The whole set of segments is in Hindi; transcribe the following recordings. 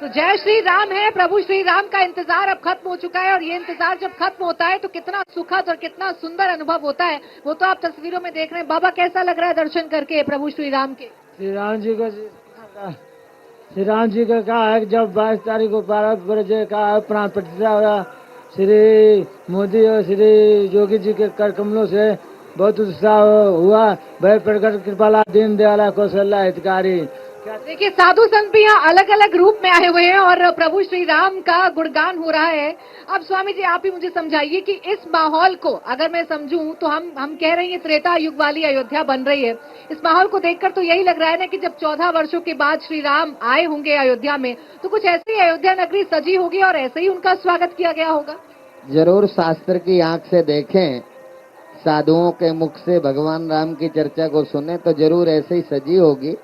तो जय श्री राम है। प्रभु श्री राम का इंतजार अब खत्म हो चुका है और ये इंतजार जब खत्म होता है तो कितना सुखद और कितना सुंदर अनुभव होता है वो तो आप तस्वीरों में देख रहे हैं। बाबा कैसा लग रहा है दर्शन करके प्रभु श्री राम के? श्री राम जी का कहा है कि जब 22 तारीख को 12 बजे का प्राण प्रतिष्ठा हुआ, श्री मोदी और श्री योगी जी के कर कमलों से बहुत उत्साह हुआ। भय प्रकट कृपाला दीन दयाला कौशल्या हितकारी। देखिए साधु संत भी यहाँ अलग अलग रूप में आए हुए हैं और प्रभु श्री राम का गुणगान हो रहा है। अब स्वामी जी आप ही मुझे समझाइए कि इस माहौल को अगर मैं समझूं तो हम कह रहे हैं त्रेता युग वाली अयोध्या बन रही है। इस माहौल को देखकर तो यही लग रहा है ना कि जब 14 वर्षों के बाद श्री राम आए होंगे अयोध्या में तो कुछ ऐसी अयोध्या नगरी सजी होगी और ऐसे ही उनका स्वागत किया गया होगा। जरूर शास्त्र की आंख से देखें, साधुओं के मुख से भगवान राम की चर्चा को सुने तो जरूर ऐसे ही सजी होगी।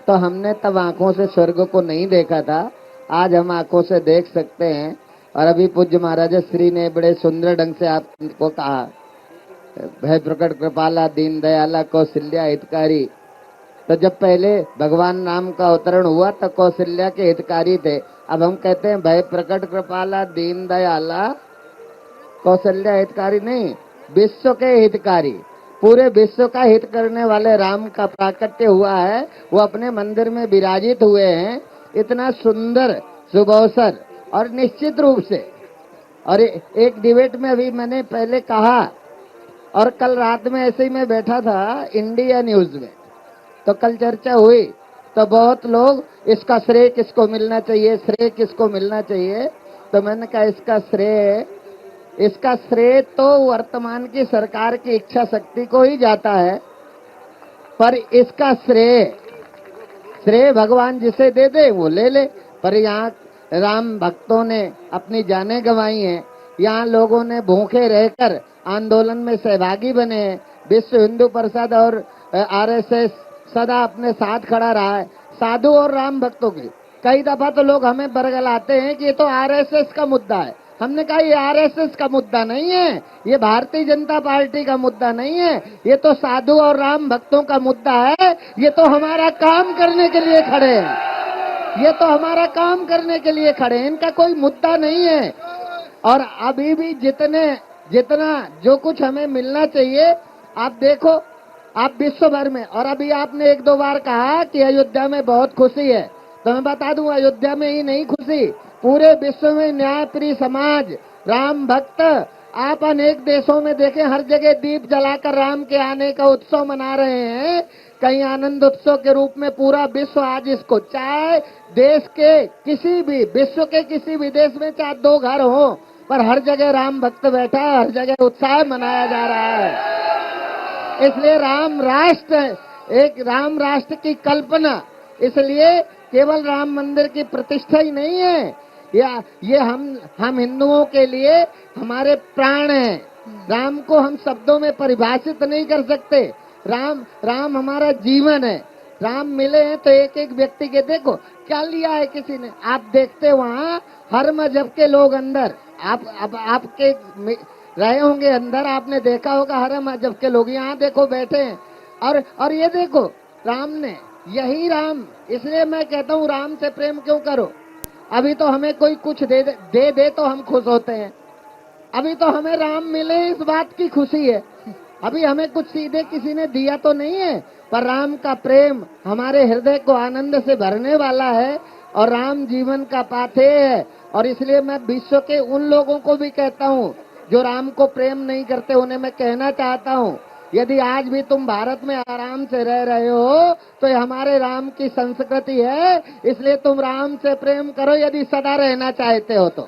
तो हमने तब आंखों से स्वर्ग को नहीं देखा था, आज हम आंखों से देख सकते हैं। और अभी पूज्य महाराज श्री ने बड़े सुंदर ढंग से आपको कहा, भय प्रकट कृपाला दीन दयाला कौशल्या हितकारी। तो जब पहले भगवान राम का अवतरण हुआ तो कौशल्या के हितकारी थे। अब हम कहते हैं भय प्रकट कृपाला दीन दयाला कौशल्या हितकारी नहीं, विश्व के हितकारी। पूरे विश्व का हित करने वाले राम का प्राकट्य हुआ है। वो अपने मंदिर में विराजित हुए हैं। इतना सुंदर शुभ अवसर और निश्चित रूप से और एक डिबेट में अभी मैंने पहले कहा और कल रात में ऐसे ही मैं बैठा था इंडिया न्यूज में, तो कल चर्चा हुई तो बहुत लोग इसका श्रेय किसको मिलना चाहिए, श्रेय किसको मिलना चाहिए। तो मैंने कहा इसका श्रेय तो वर्तमान की सरकार की इच्छा शक्ति को ही जाता है, पर इसका श्रेय भगवान जिसे दे दे वो ले ले। पर यहाँ राम भक्तों ने अपनी जानें गंवाई हैं, यहाँ लोगों ने भूखे रहकर आंदोलन में सहभागी बने हैं। विश्व हिंदू परिषद और आरएसएस सदा अपने साथ खड़ा रहा है साधु और राम भक्तों की। कई दफा तो लोग हमें बरगलाते हैं कि ये तो आरएसएस का मुद्दा है। हमने कहा ये आरएसएस का मुद्दा नहीं है, ये भारतीय जनता पार्टी का मुद्दा नहीं है, ये तो साधु और राम भक्तों का मुद्दा है। ये तो हमारा काम करने के लिए खड़े हैं, ये तो हमारा काम करने के लिए खड़े हैं, इनका कोई मुद्दा नहीं है। और अभी भी जितना जो कुछ हमें मिलना चाहिए, आप देखो आप विश्व भर में, और अभी आपने एक दो बार कहा कि अयोध्या में बहुत खुशी है, तो मैं बता दूं अयोध्या में ही नहीं खुशी, पूरे विश्व में न्याय प्रिय समाज राम भक्त आप अनेक देशों में देखें, हर जगह दीप जलाकर राम के आने का उत्सव मना रहे हैं। कहीं आनंद उत्सव के रूप में पूरा विश्व आज इसको, चाहे देश के किसी भी, विश्व के किसी भी देश में चाहे 2 घर हो, पर हर जगह राम भक्त बैठा है, हर जगह उत्साह मनाया जा रहा है। इसलिए राम राष्ट्र की कल्पना, इसलिए केवल राम मंदिर की प्रतिष्ठा ही नहीं है, ये हम हिंदुओं के लिए हमारे प्राण हैं। राम को हम शब्दों में परिभाषित नहीं कर सकते। राम हमारा जीवन है। राम मिले हैं तो एक एक व्यक्ति के देखो क्या लिया है किसी ने। आप देखते वहाँ हर मजहब के लोग अंदर, आपके रहे होंगे अंदर, आपने देखा होगा हर मजहब के लोग यहाँ देखो बैठे हैं। और ये देखो राम ने, यही राम, इसलिए मैं कहता हूँ राम से प्रेम क्यों करो। अभी तो हमें कोई कुछ दे तो हम खुश होते हैं। अभी तो हमें राम मिले इस बात की खुशी है। अभी हमें कुछ सीधे किसी ने दिया तो नहीं है, पर राम का प्रेम हमारे हृदय को आनंद से भरने वाला है और राम जीवन का पाथेय है। और इसलिए मैं विश्व के उन लोगों को भी कहता हूँ जो राम को प्रेम नहीं करते, उन्हें मैं कहना चाहता हूँ, यदि आज भी तुम भारत में आराम से रह रहे हो तो ये हमारे राम की संस्कृति है, इसलिए तुम राम से प्रेम करो यदि सदा रहना चाहते हो तो।